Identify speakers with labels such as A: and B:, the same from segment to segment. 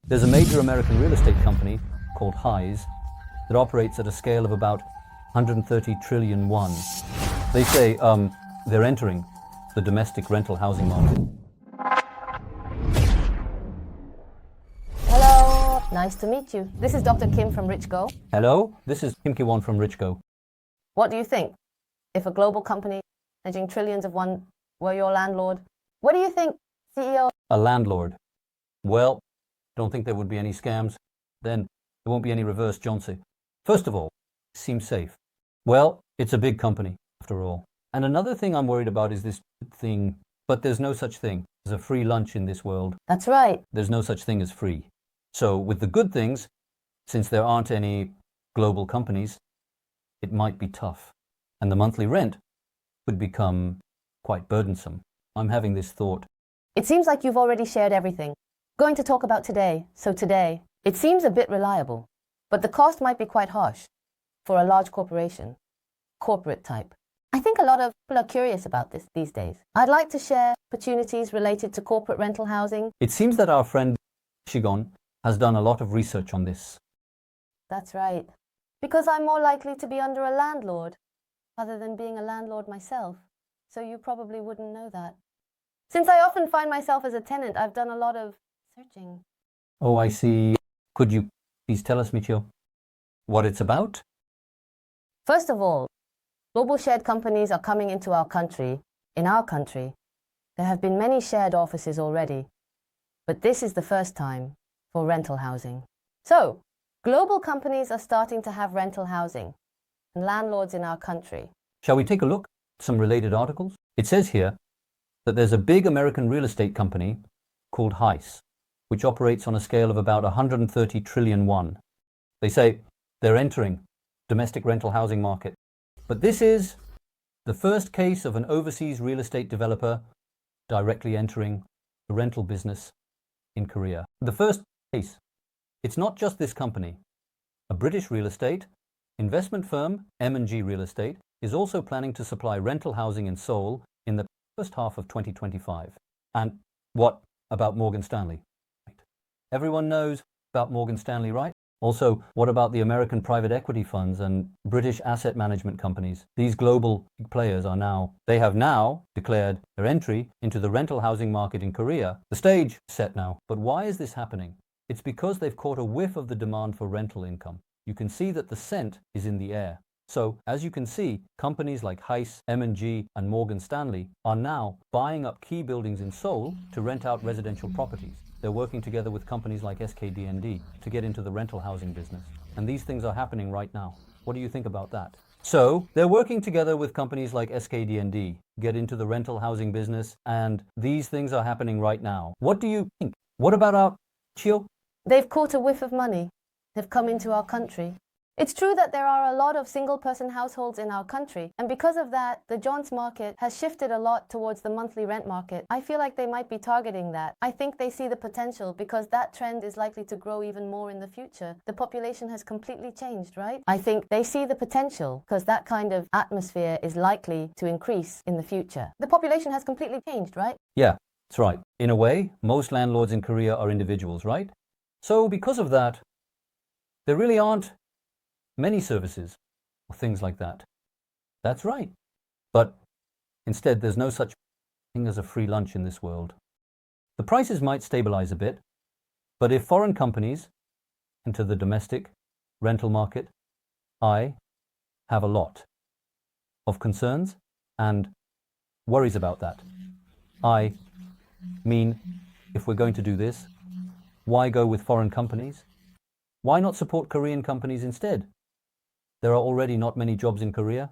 A: There's a major American real estate company called Highs that operates at a scale of about 130 trillion won. They say they're entering the domestic rental housing market.
B: Hello, nice to meet you. This is Dr. Kim from Richgo.
A: Hello, this is Kim Ki-won from Richgo.
B: What do you think? If a global company managing trillions of won were your landlord, what do you think, CEO?
A: A landlord? Well, don't think there would be any scams. Then there won't be any reverse Johnsy. First of all, it seems safe. Well, it's a big company, after all. And another thing I'm worried about is this thing, but there's no such thing as a free lunch in this world.
B: That's right.
A: There's no such thing as free. So with the good things, since there aren't any global companies, it might be tough. And the monthly rent would become quite burdensome. I'm having this thought.
B: It seems like you've already shared everything. Going to talk about today. So today, it seems a bit reliable, but the cost might be quite harsh for a large corporation, corporate type. I think a lot of people are curious about this these days. I'd like to share opportunities related to corporate rental housing.
A: It seems that our friend Shigon has done a lot of research on this.
B: That's right. Because I'm more likely to be under a landlord rather than being a landlord myself. So you probably wouldn't know that. Since I often find myself as a tenant, I've done a lot of searching.
A: Oh, I see. Could you please tell us, Michio, what it's about?
B: First of all, global shared companies are coming into our country. In our country, there have been many shared offices already, but this is the first time for rental housing. So, global companies are starting to have rental housing and landlords in our country.
A: Shall we take a look at some related articles? It says here that there's a big American real estate company called Highs, which operates on a scale of about 130 trillion won. They say they're entering domestic rental housing market. But this is the first case of an overseas real estate developer directly entering the rental business in Korea. The first case. It's not just this company. A British real estate investment firm, M&G Real Estate, is also planning to supply rental housing in Seoul in the first half of 2025. And what about Morgan Stanley? Everyone knows about Morgan Stanley, right? Also, what about the American private equity funds and British asset management companies? These global players they have now declared their entry into the rental housing market in Korea. The stage is set now. But why is this happening? It's because they've caught a whiff of the demand for rental income. You can see that the scent is in the air. So, as you can see, companies like Highs, M&G, and Morgan Stanley are now buying up key buildings in Seoul to rent out residential properties. They're working together with companies like SKD&D to get into the rental housing business. And these things are happening right now. What do you think about that? So, they're working together with companies like SKD&D, get into the rental housing business, and these things are happening right now. What do you think? What about our Chio?
B: They've caught a whiff of money. They've come into our country. It's true that there are a lot of single-person households in our country, and because of that, the Johns market has shifted a lot towards the monthly rent market. I feel like they might be targeting that. I think they see the potential because that trend is likely to grow even more in the future. The population has completely changed, right? I think they see the potential because that kind of atmosphere is likely to increase in the future. The population has completely changed, right?
A: Yeah, that's right. In a way, most landlords in Korea are individuals, right? So because of that, there really aren't many services or things like that. That's right. But instead, there's no such thing as a free lunch in this world. The prices might stabilize a bit, but if foreign companies enter the domestic rental market, I have a lot of concerns and worries about that. I mean, if we're going to do this, why go with foreign companies? Why not support Korean companies instead? There are already not many jobs in Korea,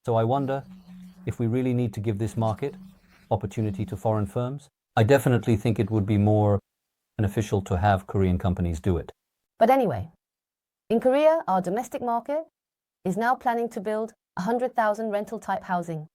A: so I wonder if we really need to give this market opportunity to foreign firms. I definitely think it would be more beneficial to have Korean companies do it.
B: But anyway, in Korea, our domestic market is now planning to build 100,000 rental-type housing.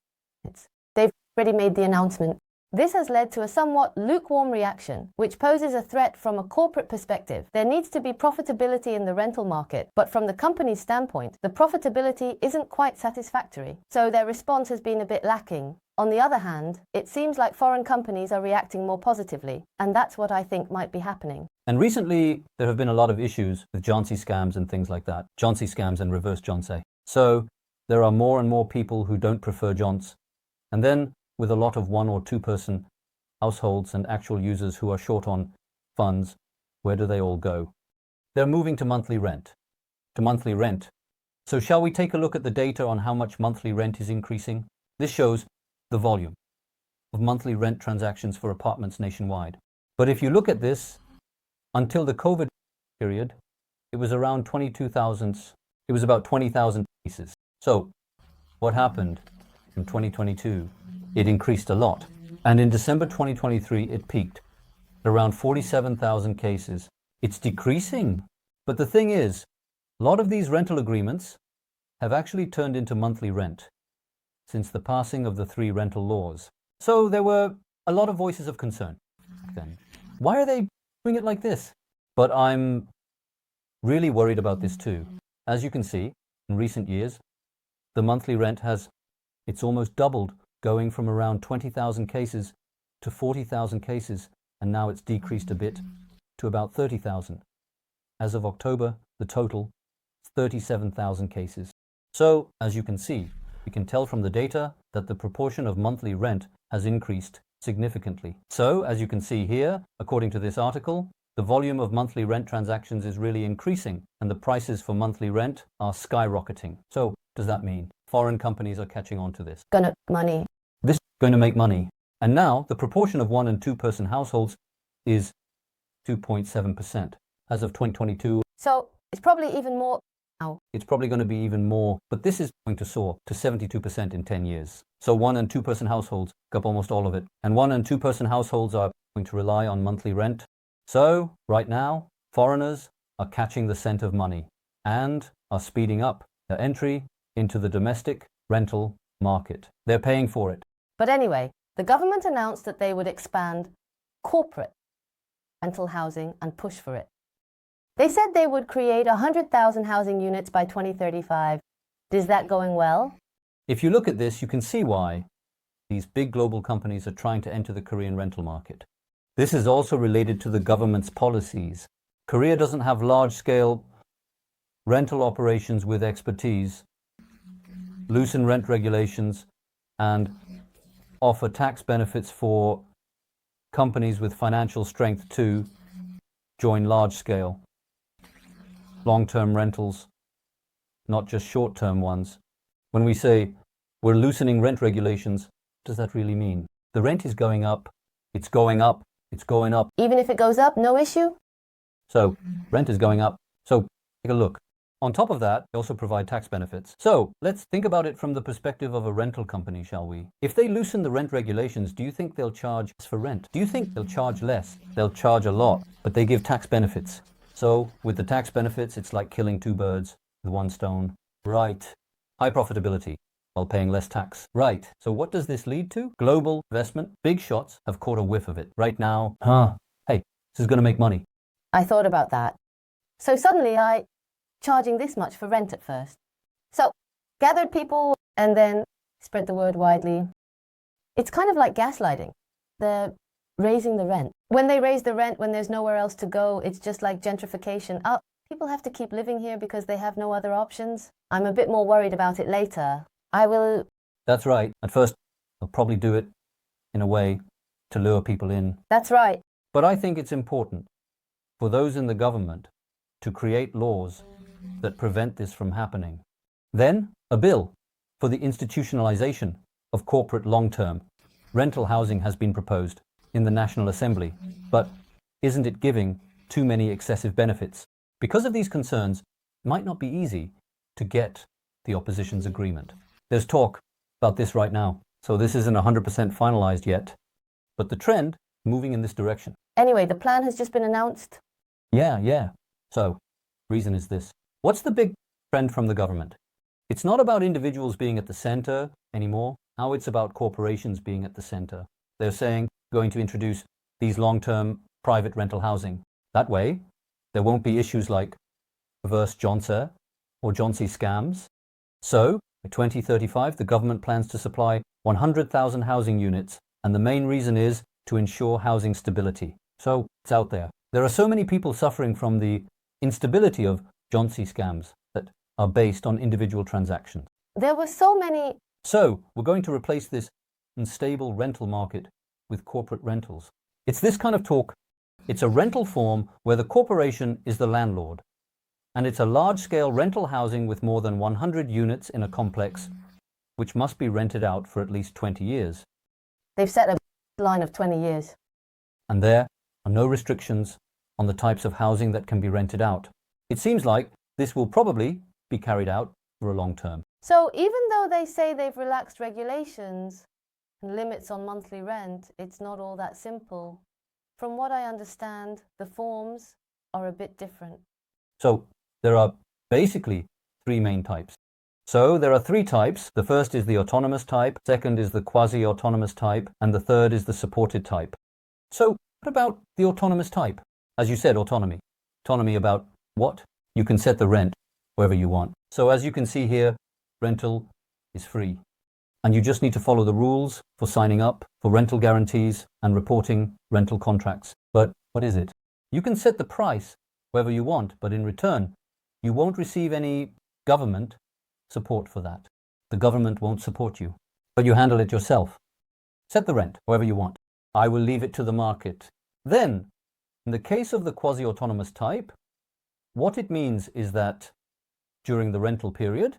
B: They've already made the announcement. This has led to a somewhat lukewarm reaction, which poses a threat from a corporate perspective. There needs to be profitability in the rental market, but from the company's standpoint, the profitability isn't quite satisfactory. So their response has been a bit lacking. On the other hand, it seems like foreign companies are reacting more positively, and that's what I think might be happening.
A: And recently, there have been a lot of issues with Johnsy scams and things like that. Johnsy scams and reverse Johnsy. So there are more and more people who don't prefer Johns. And then with a lot of 1 or 2 person households and actual users who are short on funds, where do they all go? They're moving to monthly rent. So shall we take a look at the data on how much monthly rent is increasing? This shows the volume of monthly rent transactions for apartments nationwide. But if you look at this, until the COVID period, it was around 22,000. It was about 20,000 cases. So what happened in 2022? It increased a lot. And in December 2023, it peaked at around 47,000 cases. It's decreasing. But the thing is, a lot of these rental agreements have actually turned into monthly rent since the passing of the 3 rental laws. So there were a lot of voices of concern back then. Why are they doing it like this? But I'm really worried about this too. As you can see, in recent years, the monthly rent it's almost doubled, going from around 20,000 cases to 40,000 cases, and now it's decreased a bit to about 30,000. As of October, the total is 37,000 cases. So, as you can see, we can tell from the data that the proportion of monthly rent has increased significantly. So, as you can see here, according to this article, the volume of monthly rent transactions is really increasing, and the prices for monthly rent are skyrocketing. So, does that mean foreign companies are catching on to this?
B: Gonna money.
A: This is going to make money. And now, the proportion of 1 and 2 person households is 2.7% as of 2022.
B: So, it's probably even more now.
A: It's probably going to be even more, but this is going to soar to 72% in 10 years. So 1 and 2 person households make up almost all of it. And 1 and 2 person households are going to rely on monthly rent. So right now, foreigners are catching the scent of money and are speeding up their entry into the domestic rental market. They're paying for it.
B: But anyway, the government announced that they would expand corporate rental housing and push for it. They said they would create 100,000 housing units by 2035. Is that going well?
A: If you look at this, you can see why these big global companies are trying to enter the Korean rental market. This is also related to the government's policies. Korea doesn't have large-scale rental operations with expertise, loosen rent regulations, and offer tax benefits for companies with financial strength to join large-scale long-term rentals, not just short-term ones. When we say we're loosening rent regulations, what does that really mean? The rent is going up, it's going up, it's going up.
B: Even if it goes up, no issue?
A: So rent is going up. So take a look. On top of that, they also provide tax benefits. So let's think about it from the perspective of a rental company, shall we? If they loosen the rent regulations, do you think they'll charge less for rent? Do you think they'll charge less? They'll charge a lot, but they give tax benefits. So with the tax benefits, it's like killing 2 birds with 1 stone. Right. High profitability while paying less tax. Right. So what does this lead to? Global investment. Big shots have caught a whiff of it. Right now, hey, this is going to make money.
B: I thought about that. So suddenly charging this much for rent at first. So gathered people and then spread the word widely. It's kind of like gaslighting. They're raising the rent. When they raise the rent, when there's nowhere else to go, it's just like gentrification. Oh, people have to keep living here because they have no other options. I'm a bit more worried about it later. I will...
A: That's right. At first, they'll probably do it in a way to lure people in.
B: That's right.
A: But I think it's important for those in the government to create laws that prevent this from happening. Then, a bill for the institutionalization of corporate long-term rental housing has been proposed in the National Assembly. But isn't it giving too many excessive benefits? Because of these concerns, it might not be easy to get the opposition's agreement. There's talk about this right now, so this isn't 100% finalized yet, but the trend is moving in this direction.
B: Anyway, the plan has just been announced.
A: Yeah. So, reason is this. What's the big trend from the government? It's not about individuals being at the center anymore. Now it's about corporations being at the center. They're saying going to introduce these long-term private rental housing. That way, there won't be issues like reverse Johnser or Johnsy scams. So, by 2035, the government plans to supply 100,000 housing units, and the main reason is to ensure housing stability. So it's out there. There are so many people suffering from the instability of Johnsy scams that are based on individual transactions.
B: There were so many.
A: So we're going to replace this unstable rental market with corporate rentals. It's this kind of talk. It's a rental form where the corporation is the landlord. And it's a large-scale rental housing with more than 100 units in a complex, which must be rented out for at least 20 years.
B: They've set a line of 20 years.
A: And there are no restrictions on the types of housing that can be rented out. It seems like this will probably be carried out for a long term.
B: So even though they say they've relaxed regulations and limits on monthly rent, it's not all that simple. From what I understand, the forms are a bit different.
A: So there are basically three main types. So there are three types. The first is the autonomous type, second is the quasi-autonomous type, and the third is the supported type. So what about the autonomous type? As you said, autonomy. Autonomy about what? You can set the rent wherever you want. So as you can see here, rental is free. And you just need to follow the rules for signing up, for rental guarantees and reporting rental contracts. But what is it? You can set the price wherever you want, but in return, you won't receive any government support for that. The government won't support you, but you handle it yourself. Set the rent wherever you want. I will leave it to the market. Then, in the case of the quasi-autonomous type, what it means is that during the rental period,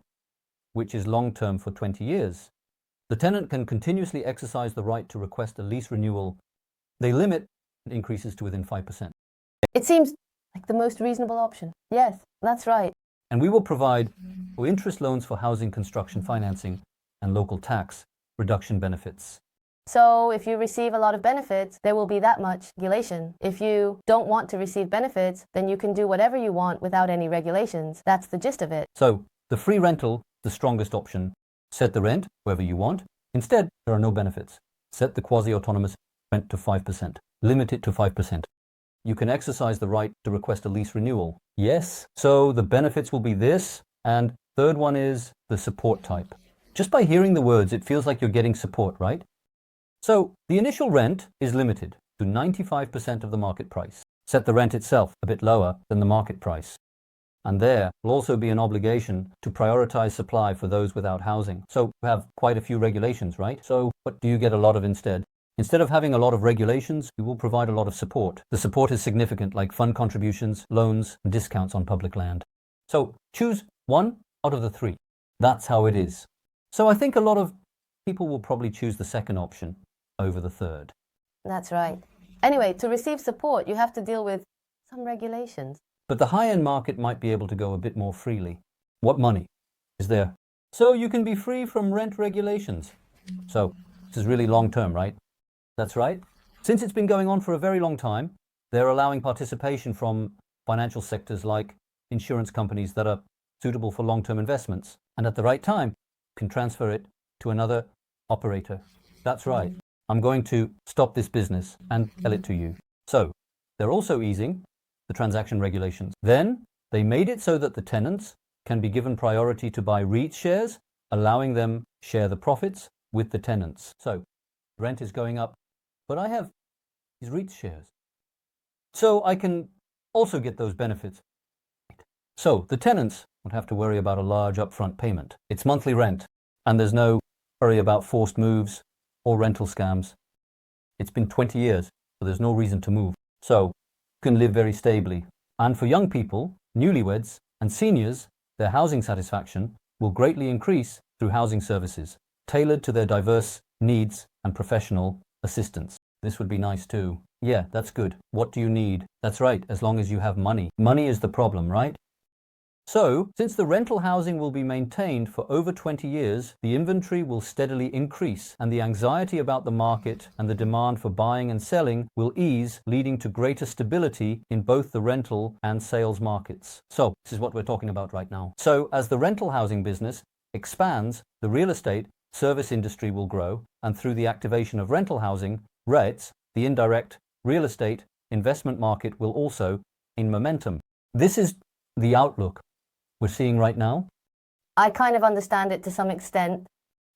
A: which is long-term for 20 years, the tenant can continuously exercise the right to request a lease renewal. They limit increases to within 5%.
B: It seems like the most reasonable option. Yes, that's right.
A: And we will provide interest loans for housing construction financing and local tax reduction benefits.
B: So if you receive a lot of benefits, there will be that much regulation. If you don't want to receive benefits, then you can do whatever you want without any regulations. That's the gist of it.
A: So the free rental, the strongest option. Set the rent wherever you want. Instead, there are no benefits. Set the quasi-autonomous rent to 5%. Limit it to 5%. You can exercise the right to request a lease renewal. Yes. So the benefits will be this. And third one is the support type. Just by hearing the words, it feels like you're getting support, right? So the initial rent is limited to 95% of the market price. Set the rent itself a bit lower than the market price. And there will also be an obligation to prioritize supply for those without housing. So you have quite a few regulations, right? So what do you get a lot of instead? Instead of having a lot of regulations, we will provide a lot of support. The support is significant, like fund contributions, loans, and discounts on public land. So choose one out of the three. That's how it is. So I think a lot of people will probably choose the second option over the third.
B: That's right. Anyway, to receive support, you have to deal with some regulations.
A: But the high-end market might be able to go a bit more freely. What money is there? So you can be free from rent regulations. So this is really long-term, right? That's right. Since it's been going on for a very long time, they're allowing participation from financial sectors like insurance companies that are suitable for long-term investments. And at the right time, you can transfer it to another operator. That's right. I'm going to stop this business and sell it to you. So they're also easing the transaction regulations. Then they made it so that the tenants can be given priority to buy REIT shares, allowing them share the profits with the tenants. So rent is going up, but I have these REIT shares. So I can also get those benefits. So the tenants won't have to worry about a large upfront payment. It's monthly rent, and there's no worry about forced moves or rental scams. It's been 20 years, so there's no reason to move. So can live very stably. And for young people, newlyweds, and seniors, their housing satisfaction will greatly increase through housing services, tailored to their diverse needs and professional assistance. This would be nice too. Yeah, that's good. What do you need? That's right, as long as you have money. Money is the problem, right? So, since the rental housing will be maintained for over 20 years, the inventory will steadily increase, and the anxiety about the market and the demand for buying and selling will ease, leading to greater stability in both the rental and sales markets. So, this is what we're talking about right now. So, as the rental housing business expands, the real estate service industry will grow, and through the activation of rental housing, REITs, the indirect real estate investment market will also gain momentum. This is the outlook we're seeing right now.
B: I kind of understand it to some extent.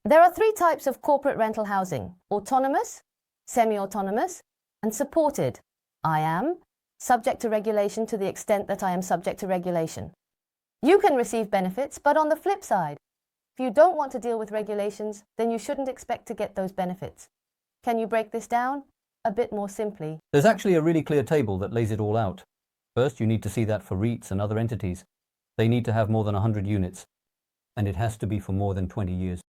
B: There are three types of corporate rental housing: autonomous, semi-autonomous, and supported. I am subject to regulation to the extent that I am subject to regulation. You can receive benefits, but on the flip side, if you don't want to deal with regulations, then you shouldn't expect to get those benefits. Can you break this down a bit more simply?
A: There's actually a really clear table that lays it all out. First, you need to see that for REITs and other entities, they need to have more than 100 units, and it has to be for more than 20 years.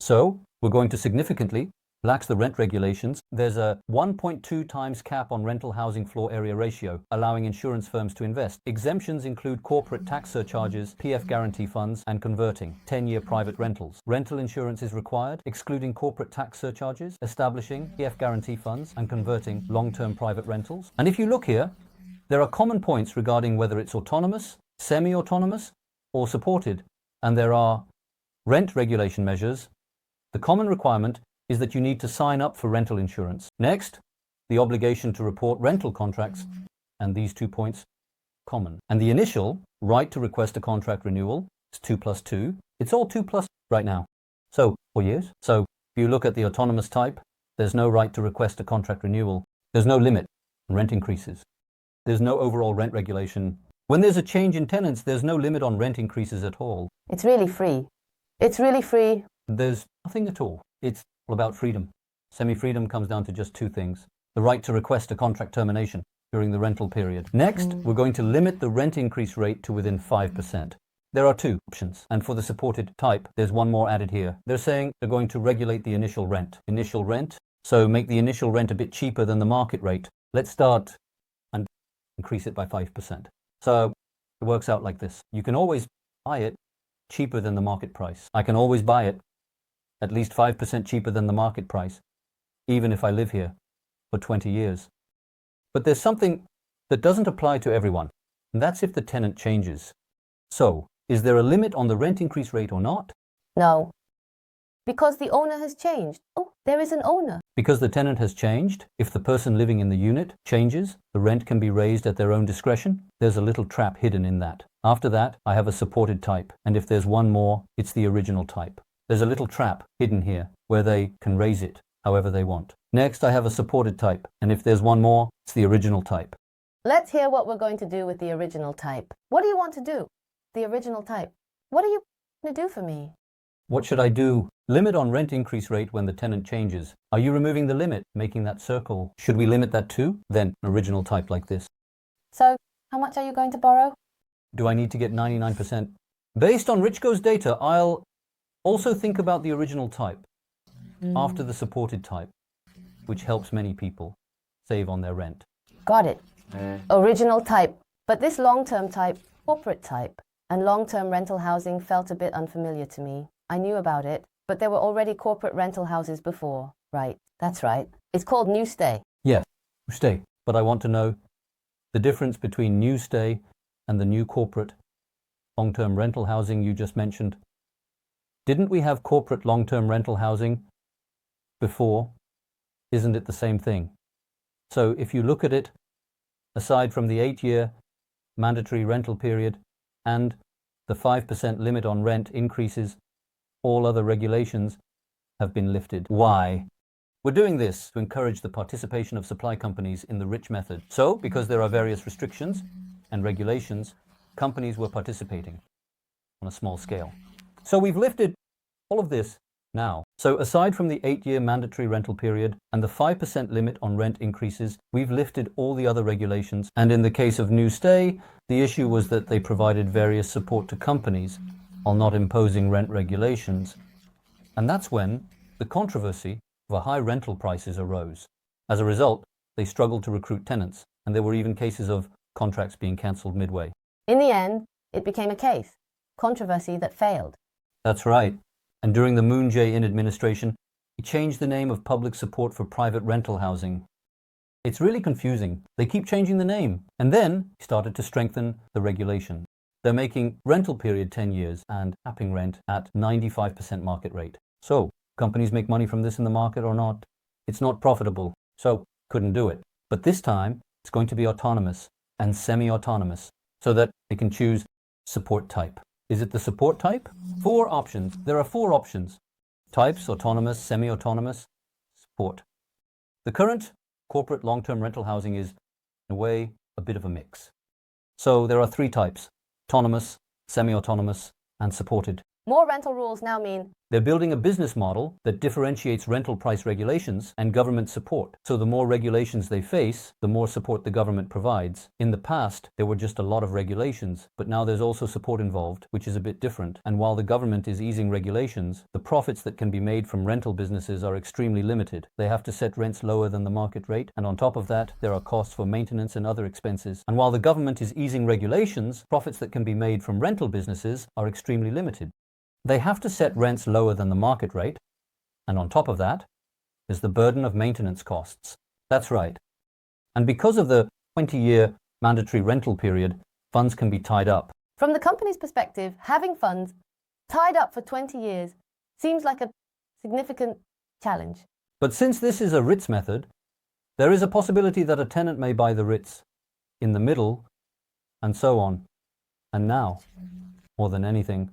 A: So, we're going to significantly relax the rent regulations. There's a 1.2 times cap on rental housing floor area ratio, allowing insurance firms to invest. Exemptions include corporate tax surcharges, PF guarantee funds, and converting 10-year private rentals. Rental insurance is required, excluding corporate tax surcharges, establishing PF guarantee funds, and converting long-term private rentals. And if you look here, there are common points regarding whether it's autonomous, semi-autonomous, or supported, and there are rent regulation measures. The common requirement is that you need to sign up for rental insurance. Next, the obligation to report rental contracts, and these 2 points, common. And the initial right to request a contract renewal is 2 plus 2. It's all 2 plus right now. So, 4 years. So, if you look at the autonomous type, there's no right to request a contract renewal. There's no limit on rent increases. There's no overall rent regulation. When there's a change in tenants, there's no limit on rent increases at all.
B: It's really free. It's really free.
A: There's nothing at all. It's all about freedom. Semi-freedom comes down to just 2 things. The right to request a contract termination during the rental period. Next, we're going to limit the rent increase rate to within 5%. There are 2 options, and for the supported type, there's one more added here. They're saying they're going to regulate the initial rent. Initial rent, so make the initial rent a bit cheaper than the market rate. Let's start and increase it by 5%. So it works out like this. You can always buy it cheaper than the market price. I can always buy it at least 5% cheaper than the market price, even if I live here for 20 years. But there's something that doesn't apply to everyone, and that's if the tenant changes. So, is there a limit on the rent increase rate or not?
B: No. Because the owner has changed. Oh, there is an owner.
A: Because the tenant has changed, if the person living in the unit changes, the rent can be raised at their own discretion. There's a little trap hidden in that. After that, I have a supported type, and if there's one more, it's the original type. There's a little trap hidden here where they can raise it however they want. Next, I have a supported type, and if there's one more, it's the original type.
B: Let's hear what we're going to do with the original type. What do you want to do? The original type. What are you going to do for me?
A: What should I do? Limit on rent increase rate when the tenant changes. Are you removing the limit, making that circle? Should we limit that too? Then an original type like this.
B: So, how much are you going to borrow?
A: Do I need to get 99%? Based on Richgo's data, I'll also think about the original type after the supported type, which helps many people save on their rent.
B: Got it. Original type. But this long-term type, corporate type, and long-term rental housing felt a bit unfamiliar to me. I knew about it, but there were already corporate rental houses before. Right, that's right. It's called New Stay.
A: Yes, New Stay. But I want to know the difference between New Stay and the new corporate long-term rental housing you just mentioned. Didn't we have corporate long-term rental housing before? Isn't it the same thing? So if you look at it, aside from the 8-year mandatory rental period and the 5% limit on rent increases, all other regulations have been lifted. Why? We're doing this to encourage the participation of supply companies in the Rich method. So, because there are various restrictions and regulations, companies were participating on a small scale. So we've lifted all of this now. So aside from the 8-year mandatory rental period and the 5% limit on rent increases, we've lifted all the other regulations. And in the case of New Stay, the issue was that they provided various support to companies while not imposing rent regulations. And that's when the controversy over high rental prices arose. As a result, they struggled to recruit tenants, and there were even cases of contracts being cancelled midway.
B: In the end, it became a case, controversy that failed.
A: That's right. And during the Moon Jae-in administration, he changed the name of public support for private rental housing. It's really confusing. They keep changing the name. And then he started to strengthen the regulation. They're making rental period 10 years and capping rent at 95% market rate. So, companies make money from this in the market or not? It's not profitable, so couldn't do it. But this time, it's going to be autonomous and semi-autonomous so that they can choose support type. Is it the support type? 4 options. There are 4 options. Types: autonomous, semi-autonomous, support. The current corporate long-term rental housing is, in a way, a bit of a mix. So there are three types: autonomous, semi-autonomous, and supported.
B: More rental rules now mean
A: they're building a business model that differentiates rental price regulations and government support. So the more regulations they face, the more support the government provides. In the past, there were just a lot of regulations, but now there's also support involved, which is a bit different. And while the government is easing regulations, the profits that can be made from rental businesses are extremely limited. They have to set rents lower than the market rate, and on top of that, there are costs for maintenance and other expenses. And while the government is easing regulations, profits that can be made from rental businesses are extremely limited. They have to set rents lower than the market rate, and on top of that, there's the burden of maintenance costs. That's right. And because of the 20-year mandatory rental period, funds can be tied up.
B: From the company's perspective, having funds tied up for 20 years seems like a significant challenge.
A: But since this is a RITS method, there is a possibility that a tenant may buy the RITS in the middle, and so on. And now, more than anything,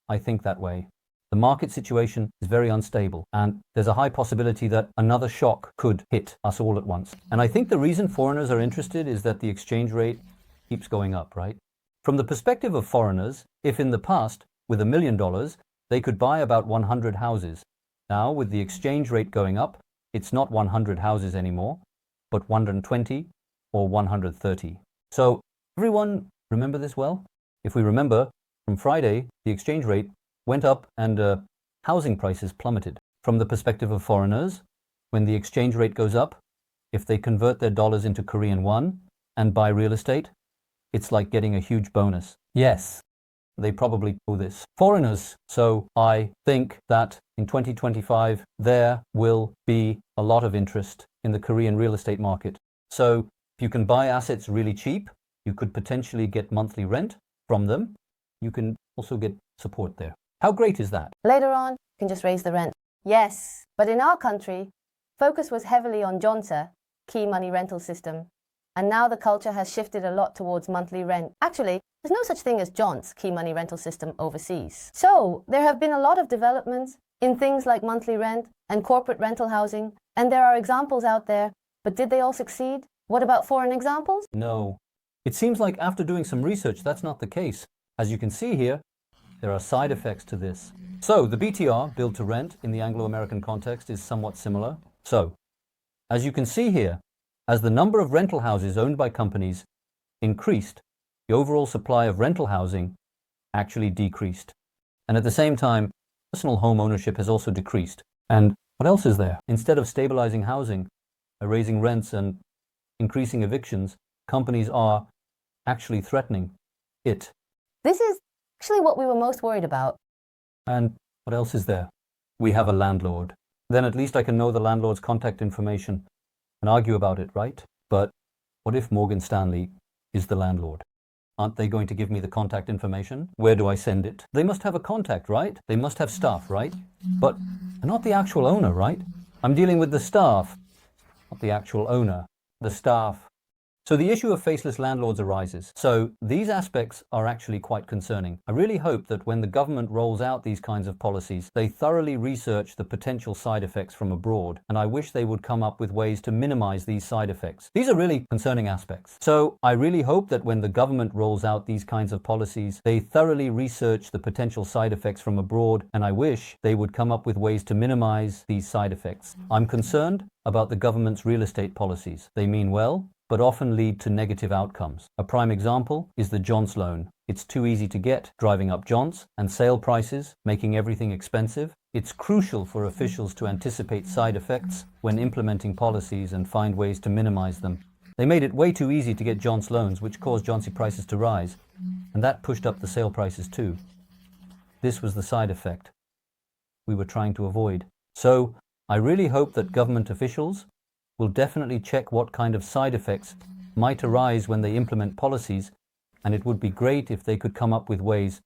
A: I think that way. The market situation is very unstable, and there's a high possibility that another shock could hit us all at once. And I think the reason foreigners are interested is that the exchange rate keeps going up, right? From the perspective of foreigners, if in the past, with $1 million, they could buy about 100 houses, now with the exchange rate going up, it's not 100 houses anymore, but 120 or 130. So everyone remember this well? If we remember, from Friday, the exchange rate went up and housing prices plummeted. From the perspective of foreigners, when the exchange rate goes up, if they convert their dollars into Korean won and buy real estate, it's like getting a huge bonus. Yes, they probably do this. Foreigners, so I think that in 2025, there will be a lot of interest in the Korean real estate market. So if you can buy assets really cheap, you could potentially get monthly rent from them. You can also get support there. How great is that?
B: Later on, you can just raise the rent. Yes, but in our country, focus was heavily on JONSA, key money rental system, and now the culture has shifted a lot towards monthly rent. Actually, there's no such thing as JONS, key money rental system, overseas. So there have been a lot of developments in things like monthly rent and corporate rental housing, and there are examples out there, but did they all succeed? What about foreign examples?
A: No. It seems like after doing some research, that's not the case. As you can see here, there are side effects to this. So the BTR, build to rent, in the Anglo-American context is somewhat similar. So, as you can see here, as the number of rental houses owned by companies increased, the overall supply of rental housing actually decreased. And at the same time, personal home ownership has also decreased. And what else is there? Instead of stabilizing housing, raising rents and increasing evictions, companies are actually threatening it.
B: This is actually what we were most worried about.
A: And what else is there? We have a landlord. Then at least I can know the landlord's contact information and argue about it, right? But what if Morgan Stanley is the landlord? Aren't they going to give me the contact information? Where do I send it? They must have a contact, right? They must have staff, right? But not the actual owner, right? I'm dealing with the staff, not the actual owner, the staff. So the issue of faceless landlords arises. So these aspects are actually quite concerning. I really hope that when the government rolls out these kinds of policies, they thoroughly research the potential side effects from abroad, and I wish they would come up with ways to minimize these side effects. These are really concerning aspects. So I really hope that when the government rolls out these kinds of policies, they thoroughly research the potential side effects from abroad, and I wish they would come up with ways to minimize these side effects. I'm concerned about the government's real estate policies. They mean well, but often lead to negative outcomes. A prime example is the JONS loan. It's too easy to get, driving up JONS and sale prices, making everything expensive. It's crucial for officials to anticipate side effects when implementing policies and find ways to minimize them. They made it way too easy to get JONS loans, which caused JONSy prices to rise, and that pushed up the sale prices too. This was the side effect we were trying to avoid. So I really hope that government officials will definitely check what kind of side effects might arise when they implement policies, and it would be great if they could come up with ways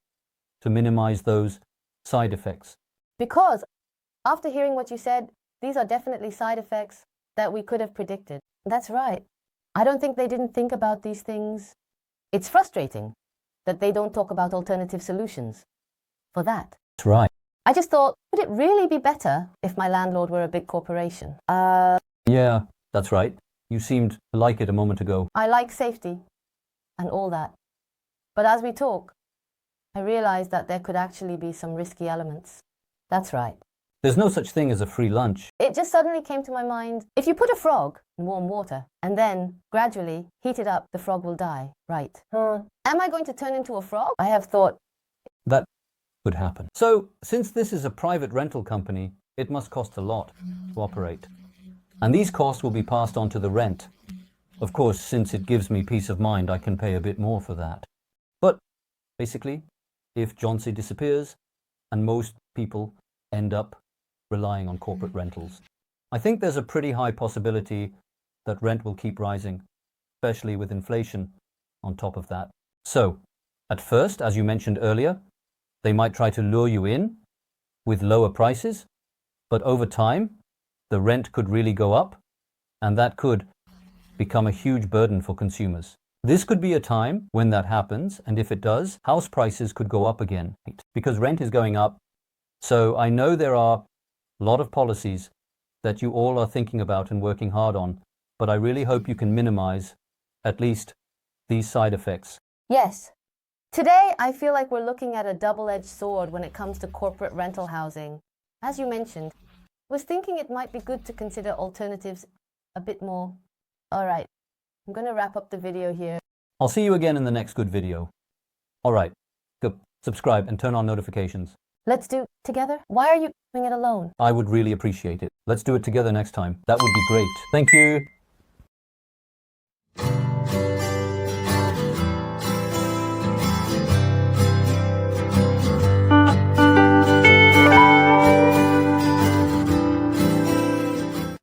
A: to minimize those side effects.
B: Because after hearing what you said, these are definitely side effects that we could have predicted. That's right. I don't think they didn't think about these things. It's frustrating that they don't talk about alternative solutions for that.
A: That's right.
B: I just thought, would it really be better if my landlord were a big corporation?
A: Yeah, that's right. You seemed to like it a moment ago.
B: I like safety and all that. But as we talk, I realized that there could actually be some risky elements. That's right.
A: There's no such thing as a free lunch.
B: It just suddenly came to my mind, if you put a frog in warm water and then gradually heat it up, the frog will die, right? Am I going to turn into a frog? I have thought
A: that could happen. So, since this is a private rental company, it must cost a lot to operate. And these costs will be passed on to the rent. Of course, since it gives me peace of mind, I can pay a bit more for that. But basically, if John C. disappears and most people end up relying on corporate rentals, I think there's a pretty high possibility that rent will keep rising, especially with inflation on top of that. So, at first, as you mentioned earlier, they might try to lure you in with lower prices, but over time, the rent could really go up, and that could become a huge burden for consumers. This could be a time when that happens, and if it does, house prices could go up again, because rent is going up. So I know there are a lot of policies that you all are thinking about and working hard on, but I really hope you can minimize at least these side effects.
B: yes. Today, I feel like we're looking at a double-edged sword when it comes to corporate rental housing. As you mentioned, I was thinking it might be good to consider alternatives a bit more. All right, I'm going to wrap up the video here.
A: I'll see you again in the next good video. All right, go subscribe and turn on notifications.
B: Let's do it together. Why are you doing it alone?
A: I would really appreciate it. Let's do it together next time. That would be great. Thank you.